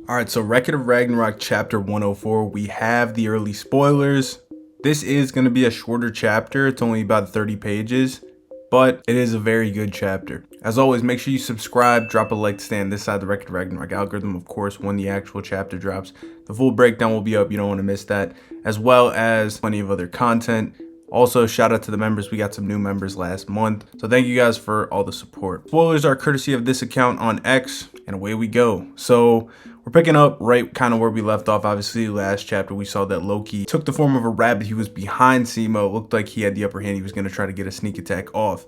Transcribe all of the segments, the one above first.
All right, so Record of Ragnarok chapter 104, we have the early spoilers. This is going to be a shorter chapter. It's only about 30 pages, but it is a very good chapter. As always, make sure you subscribe, drop a like to stay on this side of the Record of Ragnarok algorithm, of course, when the actual chapter drops. The full breakdown will be up. You don't want to miss that, as well as plenty of other content. Also, shout out to the members. We got some new members last month, so thank you guys for all the support. Spoilers are courtesy of this account on X, and away we go. So we're picking up right kind of where we left off. Obviously, last chapter we saw that Loki took the form of a rabbit. He was behind Simo. It looked like he had the upper hand. He was going to try to get a sneak attack off.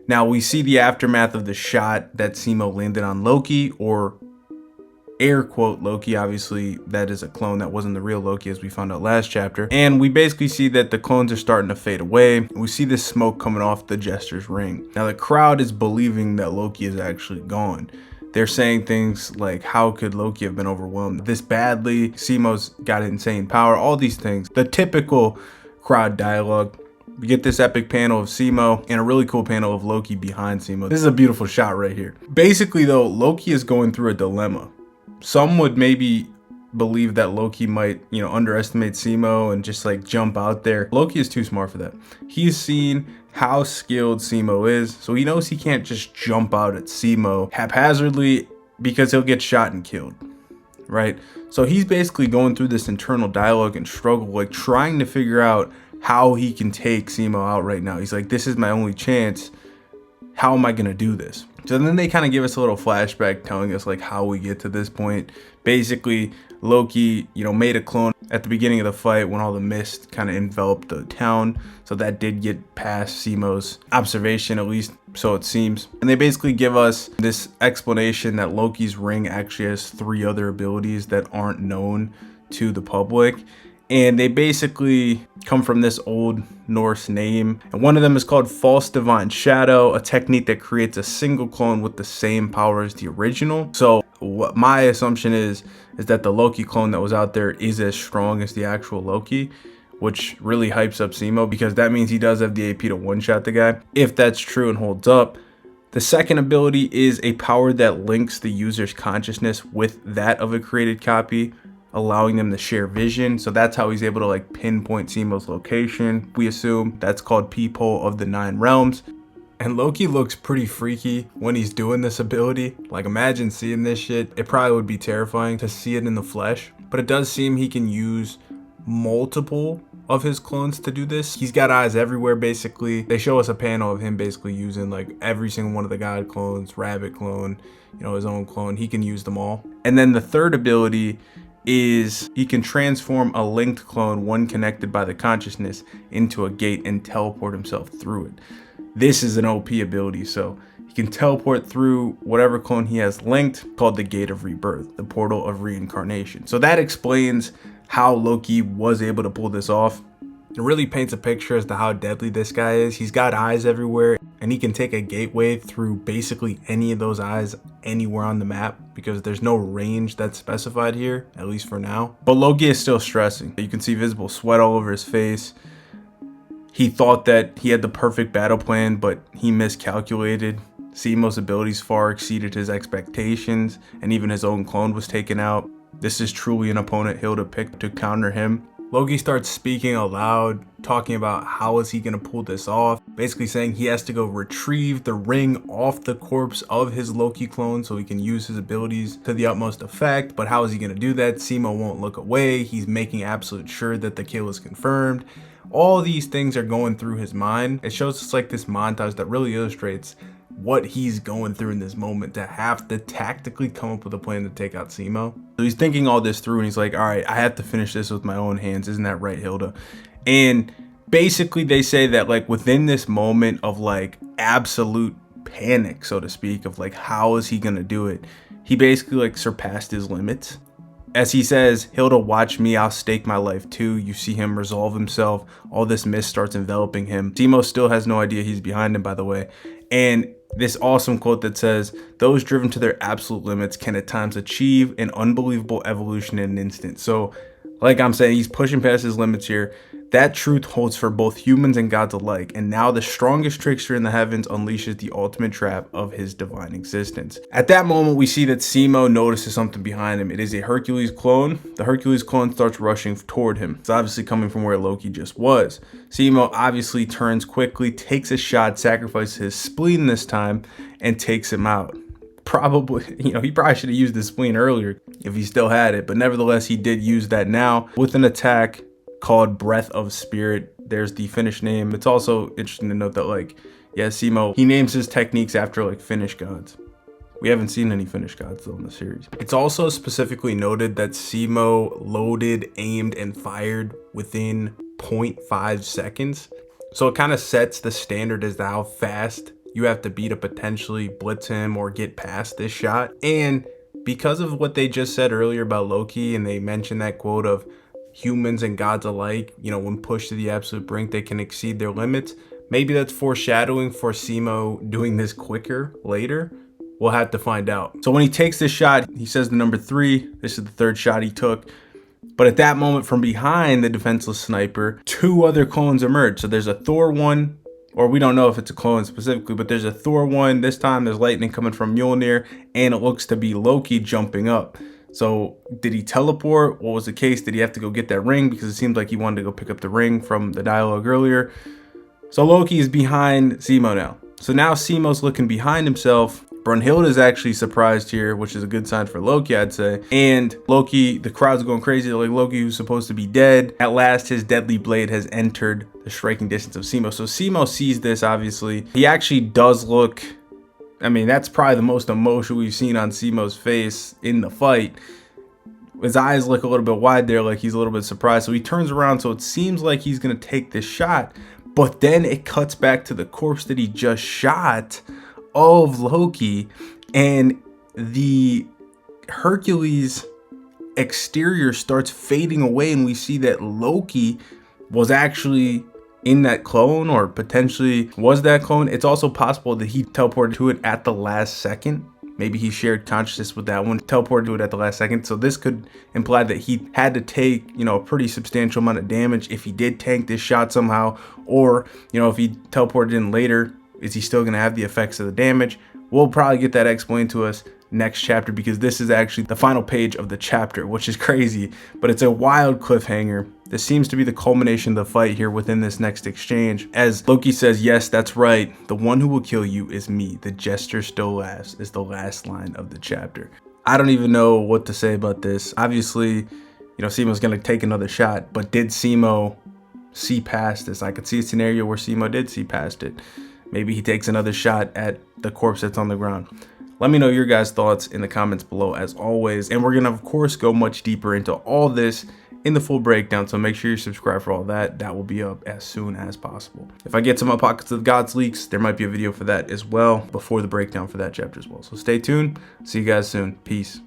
Now we see the aftermath of the shot that Simo landed on Loki, or air quote Loki. Obviously that is a clone. That wasn't the real Loki, as we found out last chapter. And we basically see that the clones are starting to fade away. We see this smoke coming off the Jester's ring. Now the crowd is believing that Loki is actually gone. They're saying things like, how could Loki have been overwhelmed this badly? Simo's got insane power, all these things. The typical crowd dialogue. We get this epic panel of Simo and a really cool panel of Loki behind Simo. This is a beautiful shot right here. Basically though, Loki is going through a dilemma. Some would maybe believe that Loki might, underestimate Simo and just like jump out there. Loki is too smart for that. He's seen how skilled Simo is, so he knows he can't just jump out at Simo haphazardly because he'll get shot and killed, right? So he's basically going through this internal dialogue and struggle, like trying to figure out how he can take Simo out right now. He's like, this is my only chance. How am I gonna do this? So then they kind of give us a little flashback telling us like how we get to this point. Basically, Loki, made a clone at the beginning of the fight when all the mist kind of enveloped the town. So that did get past Simo's observation, at least so it seems. And they basically give us this explanation that Loki's ring actually has 3 other abilities that aren't known to the public. And they basically come from this old Norse name. And one of them is called False Divine Shadow, a technique that creates a single clone with the same power as the original. So what my assumption is that the Loki clone that was out there is as strong as the actual Loki, which really hypes up Simo because that means he does have the AP to one-shot the guy. If that's true and holds up. The second ability is a power that links the user's consciousness with that of a created copy, allowing them to share vision. So that's how he's able to like pinpoint Simo's location. We assume that's called Peephole of the 9 Realms. And Loki looks pretty freaky when he's doing this ability. Like imagine seeing this shit. It probably would be terrifying to see it in the flesh, but it does seem he can use multiple of his clones to do this. He's got eyes everywhere basically. They show us a panel of him basically using like every single one of the god clones, rabbit clone, his own clone. He can use them all. And then the third ability is he can transform a linked clone, one connected by the consciousness, into a gate and teleport himself through it. This is an OP ability, so he can teleport through whatever clone he has linked, called the Gate of Rebirth, the portal of reincarnation. So that explains how Loki was able to pull this off. It really paints a picture as to how deadly this guy is. He's got eyes everywhere, and he can take a gateway through basically any of those eyes anywhere on the map because there's no range that's specified here, at least for now. But Loki is still stressing. You can see visible sweat all over his face. He thought that he had the perfect battle plan, but he miscalculated. Simo's abilities far exceeded his expectations, and even his own clone was taken out. This is truly an opponent he'll to pick to counter him. Loki starts speaking aloud, talking about how is he going to pull this off, basically saying he has to go retrieve the ring off the corpse of his Loki clone so he can use his abilities to the utmost effect. But how is he going to do that? Simo won't look away. He's making absolute sure that the kill is confirmed. All these things are going through his mind. It shows us like this montage that really illustrates what he's going through in this moment to have to tactically come up with a plan to take out Simo. So he's thinking all this through and he's like, all right, I have to finish this with my own hands. Isn't that right, Hilda? And basically they say that like within this moment of like absolute panic, so to speak, of like, how is he going to do it? He basically like surpassed his limits. As he says, Hilda, watch me, I'll stake my life too. You see him resolve himself. All this mist starts enveloping him. Simo still has no idea he's behind him, by the way. And this awesome quote that says, those driven to their absolute limits can at times achieve an unbelievable evolution in an instant. So like I'm saying, he's pushing past his limits here. That truth holds for both humans and gods alike, and now the strongest trickster in the heavens unleashes the ultimate trap of his divine existence. At that moment, we see that Simo notices something behind him. It is a Hercules clone. The Hercules clone starts rushing toward him. It's obviously coming from where Loki just was. Simo obviously turns quickly, takes a shot, sacrifices his spleen this time, and takes him out. Probably, he probably should have used the spleen earlier if he still had it, but nevertheless, he did use that now with an attack called Breath of Spirit. There's the Finnish name. It's also interesting to note that, Simo, he names his techniques after Finnish gods. We haven't seen any Finnish gods though in the series. It's also specifically noted that Simo loaded, aimed, and fired within 0.5 seconds. So it kind of sets the standard as to how fast you have to be to potentially blitz him or get past this shot. And because of what they just said earlier about Loki, and they mentioned that quote of humans and gods alike, when pushed to the absolute brink, they can exceed their limits. Maybe that's foreshadowing for Simo doing this quicker later. We'll have to find out. So when he takes this shot, he says the number 3. This is the 3rd shot he took. But at that moment, from behind the defenseless sniper, 2 other clones emerge. So there's a Thor one, or we don't know if it's a clone specifically, but there's a Thor one. This time there's lightning coming from Mjolnir, and it looks to be Loki jumping up. So did he teleport? What was the case? Did he have to go get that ring? Because it seemed like he wanted to go pick up the ring from the dialogue earlier. So Loki is behind Simo now. So now Simo's looking behind himself. Brunhilde is actually surprised here, which is a good sign for Loki, I'd say. And Loki, the crowd's going crazy. They're like, Loki, who's supposed to be dead. At last, his deadly blade has entered the striking distance of Simo. So Simo sees this, obviously. He actually does look... that's probably the most emotion we've seen on Simo's face in the fight. His eyes look a little bit wide there, like he's a little bit surprised. So he turns around, so it seems like he's going to take this shot. But then it cuts back to the corpse that he just shot of Loki. And the Hercules exterior starts fading away. And we see that Loki was actually in that clone, or potentially was that clone. It's also possible that he teleported to it at the last second. Maybe he shared consciousness with that one, teleported to it at the last second. So this could imply that he had to take, a pretty substantial amount of damage if he did tank this shot somehow, or, if he teleported in later, is he still going to have the effects of the damage? We'll probably get that explained to us next chapter, because this is actually the final page of the chapter, which is crazy, but it's a wild cliffhanger. This seems to be the culmination of the fight here within this next exchange, as Loki says, yes, that's right, the one who will kill you is me, the Jester still laughs, is the last line of the chapter. I don't even know what to say about this. Obviously, Simo's gonna take another shot, but did Simo see past this? I could see a scenario where Simo did see past it. Maybe he takes another shot at the corpse that's on the ground. Let me know your guys' thoughts in the comments below, as always. And we're going to, of course, go much deeper into all this in the full breakdown. So make sure you subscribe for all that. That will be up as soon as possible. If I get some Pockets of the Gods leaks, there might be a video for that as well, before the breakdown for that chapter as well. So stay tuned. See you guys soon. Peace.